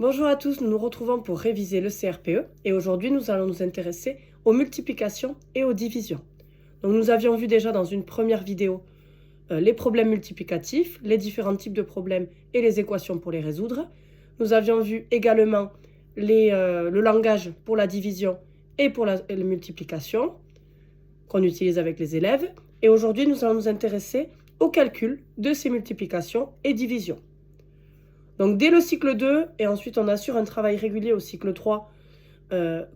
Bonjour à tous, nous nous retrouvons pour réviser le CRPE et aujourd'hui nous allons nous intéresser aux multiplications et aux divisions. Donc nous avions vu déjà dans une première vidéo les problèmes multiplicatifs, les différents types de problèmes et les équations pour les résoudre. Nous avions vu également le langage pour la division et pour la multiplication qu'on utilise avec les élèves. Et aujourd'hui nous allons nous intéresser au calcul de ces multiplications et divisions. Donc dès le cycle 2, et ensuite on assure un travail régulier au cycle 3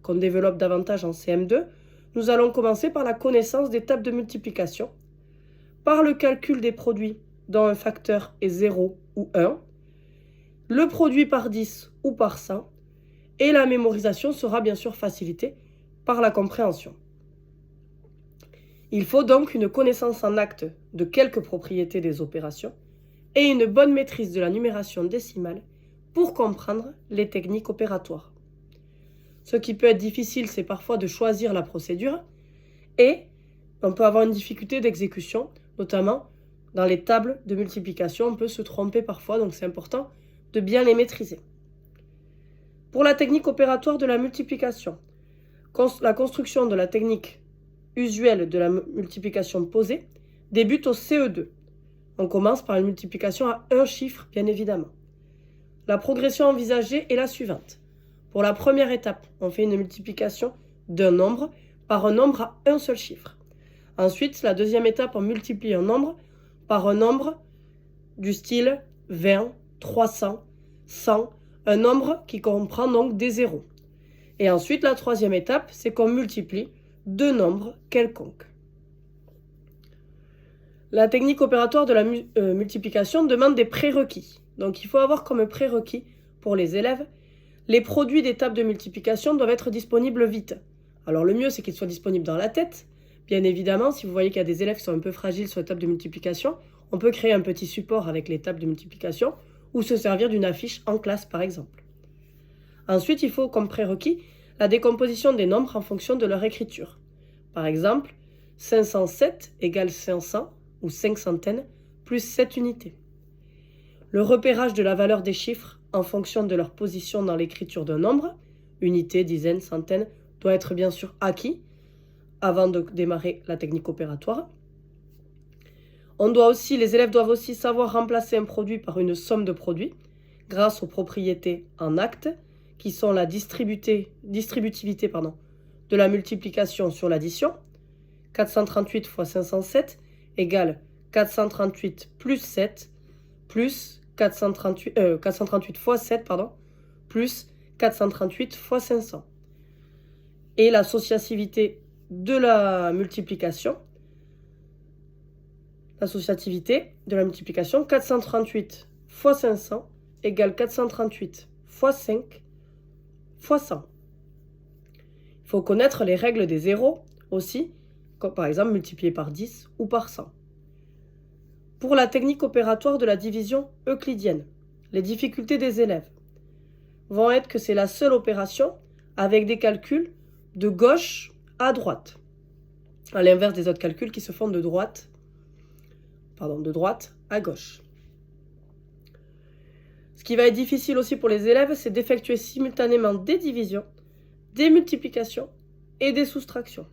qu'on développe davantage en CM2, nous allons commencer par la connaissance des tables de multiplication, par le calcul des produits dont un facteur est 0 ou 1, le produit par 10 ou par 100, et la mémorisation sera bien sûr facilitée par la compréhension. Il faut donc une connaissance en actes de quelques propriétés des opérations, et une bonne maîtrise de la numération décimale pour comprendre les techniques opératoires. Ce qui peut être difficile, c'est parfois de choisir la procédure et on peut avoir une difficulté d'exécution, notamment dans les tables de multiplication, on peut se tromper parfois, donc c'est important de bien les maîtriser. Pour la technique opératoire de la multiplication, la construction de la technique usuelle de la multiplication posée débute au CE2. On commence par une multiplication à un chiffre, bien évidemment. La progression envisagée est la suivante. Pour la première étape, on fait une multiplication d'un nombre par un nombre à un seul chiffre. Ensuite, la deuxième étape, on multiplie un nombre par un nombre du style 20, 300, 100, un nombre qui comprend donc des zéros. Et ensuite, la troisième étape, c'est qu'on multiplie deux nombres quelconques. La technique opératoire de la multiplication demande des prérequis. Donc il faut avoir comme prérequis pour les élèves, les produits des tables de multiplication doivent être disponibles vite. Alors le mieux c'est qu'ils soient disponibles dans la tête. Bien évidemment, si vous voyez qu'il y a des élèves qui sont un peu fragiles sur les tables de multiplication, on peut créer un petit support avec les tables de multiplication ou se servir d'une affiche en classe par exemple. Ensuite, il faut comme prérequis la décomposition des nombres en fonction de leur écriture. Par exemple, 507 égale 500 ou 5 centaines, plus 7 unités. Le repérage de la valeur des chiffres en fonction de leur position dans l'écriture d'un nombre, unité, dizaine, centaine, doit être bien sûr acquis avant de démarrer la technique opératoire. Les élèves doivent aussi savoir remplacer un produit par une somme de produits grâce aux propriétés en actes qui sont la distributivité de la multiplication sur l'addition. 438 fois 507 égale 438 plus 7 plus 438 fois 7 plus 438 fois 500. Et l'associativité de la multiplication, 438 fois 500 égale 438 fois 5 fois 100. Il faut connaître les règles des zéros aussi, comme par exemple multiplier par 10 ou par 100. Pour la technique opératoire de la division euclidienne, les difficultés des élèves vont être que c'est la seule opération avec des calculs de gauche à droite, à l'inverse des autres calculs qui se font de droite à gauche. Ce qui va être difficile aussi pour les élèves, c'est d'effectuer simultanément des divisions, des multiplications et des soustractions.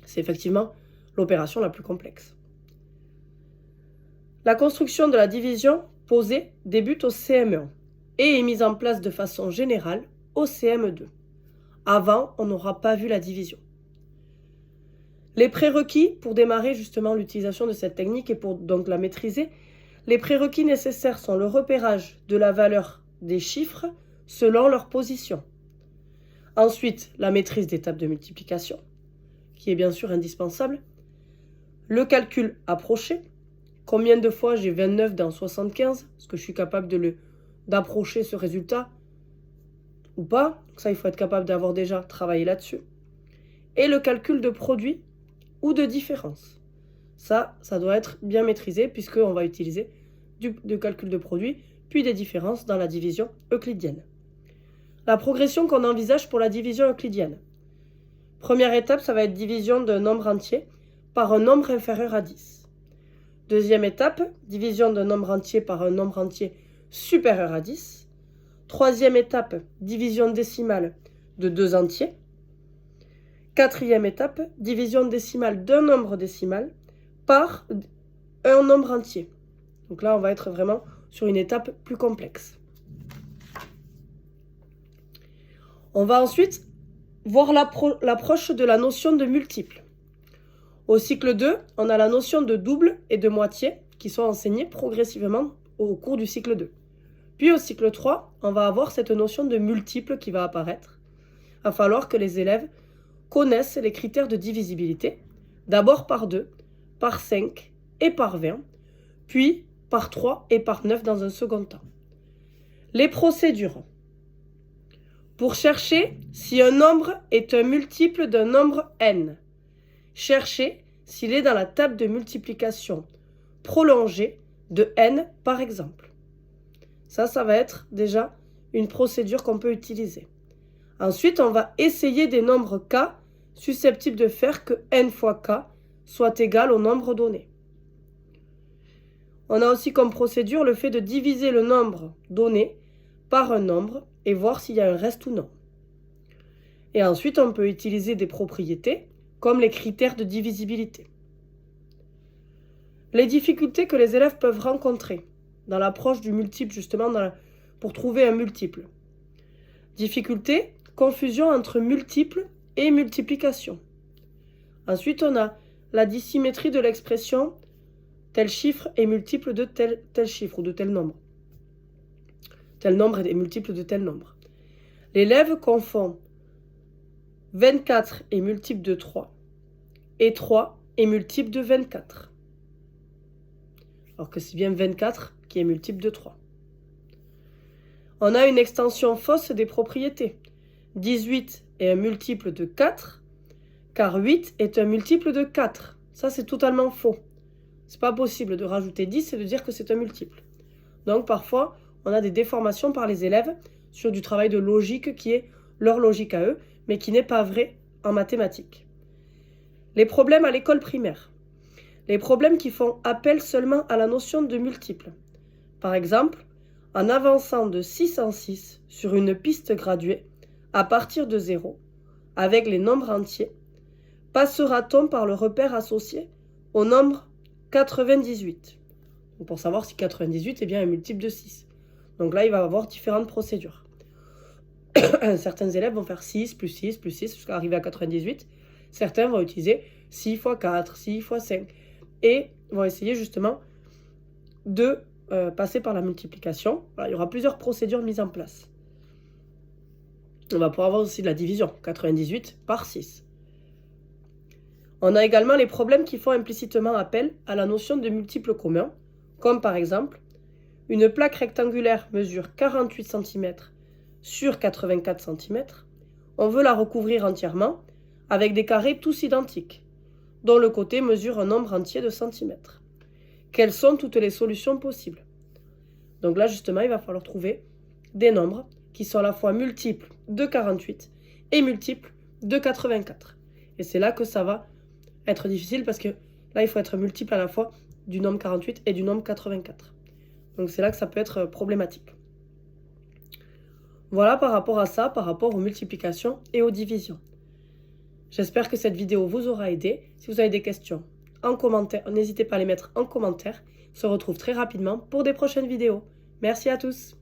C'est effectivement l'opération la plus complexe. La construction de la division posée débute au CM1 et est mise en place de façon générale au CM2. Avant, on n'aura pas vu la division. Les prérequis pour démarrer justement l'utilisation de cette technique et pour donc la maîtriser, les prérequis nécessaires sont le repérage de la valeur des chiffres selon leur position. Ensuite, la maîtrise des tables de multiplication, qui est bien sûr indispensable. Le calcul approché. Combien de fois j'ai 29 dans 75? Est-ce que je suis capable d'approcher ce résultat ou pas? Donc ça, il faut être capable d'avoir déjà travaillé là-dessus. Et le calcul de produit ou de différence. Ça doit être bien maîtrisé puisqu'on va utiliser du calcul de produit puis des différences dans la division euclidienne. La progression qu'on envisage pour la division euclidienne. Première étape, ça va être division d'un nombre entier par un nombre inférieur à 10. Deuxième étape, division d'un nombre entier par un nombre entier supérieur à 10. Troisième étape, division décimale de 2 entiers. Quatrième étape, division décimale d'un nombre décimal par un nombre entier. Donc là, on va être vraiment sur une étape plus complexe. On va ensuite voir l'approche de la notion de multiple. Au cycle 2, on a la notion de double et de moitié qui sont enseignées progressivement au cours du cycle 2. Puis au cycle 3, on va avoir cette notion de multiple qui va apparaître. Il va falloir que les élèves connaissent les critères de divisibilité, d'abord par 2, par 5 et par 20, puis par 3 et par 9 dans un second temps. Les procédures. Pour chercher si un nombre est un multiple d'un nombre n, cherchez s'il est dans la table de multiplication prolongée de n par exemple. Ça va être déjà une procédure qu'on peut utiliser. Ensuite, on va essayer des nombres k susceptibles de faire que n fois k soit égal au nombre donné. On a aussi comme procédure le fait de diviser le nombre donné par un nombre et voir s'il y a un reste ou non. Et ensuite, on peut utiliser des propriétés comme les critères de divisibilité. Les difficultés que les élèves peuvent rencontrer dans l'approche du multiple, justement, pour trouver un multiple. Difficulté, confusion entre multiple et multiplication. Ensuite, on a la dissymétrie de l'expression tel chiffre est multiple de tel chiffre ou de tel nombre. Tel nombre est multiple de tel nombre. L'élève confond 24 est multiple de 3 et 3 est multiple de 24. Alors que c'est bien 24 qui est multiple de 3. On a une extension fausse des propriétés. 18 est un multiple de 4, car 8 est un multiple de 4. Ça, c'est totalement faux. C'est pas possible de rajouter 10 et de dire que c'est un multiple. Donc parfois, on a des déformations par les élèves sur du travail de logique qui est leur logique à eux, mais qui n'est pas vrai en mathématiques. Les problèmes à l'école primaire. Les problèmes qui font appel seulement à la notion de multiple. Par exemple, en avançant de 6 en 6 sur une piste graduée, à partir de 0, avec les nombres entiers, passera-t-on par le repère associé au nombre 98 ? Donc pour savoir si 98 est bien un multiple de 6. Donc là, il va y avoir différentes procédures. Certains élèves vont faire 6 plus 6 plus 6 jusqu'à arriver à 98. Certains vont utiliser 6 fois 4, 6 fois 5. Et vont essayer justement de passer par la multiplication. Voilà, il y aura plusieurs procédures mises en place. On va pouvoir avoir aussi de la division, 98 par 6. On a également les problèmes qui font implicitement appel à la notion de multiples communs, comme par exemple, une plaque rectangulaire mesure 48 cm sur 84 cm. On veut la recouvrir entièrement avec des carrés tous identiques, dont le côté mesure un nombre entier de centimètres. Quelles sont toutes les solutions possibles ? Donc là, justement, il va falloir trouver des nombres qui sont à la fois multiples de 48 et multiples de 84. Et c'est là que ça va être difficile parce que là, il faut être multiple à la fois du nombre 48 et du nombre 84. Donc c'est là que ça peut être problématique. Voilà par rapport à ça, par rapport aux multiplications et aux divisions. J'espère que cette vidéo vous aura aidé. Si vous avez des questions en commentaire, n'hésitez pas à les mettre en commentaire. On se retrouve très rapidement pour des prochaines vidéos. Merci à tous.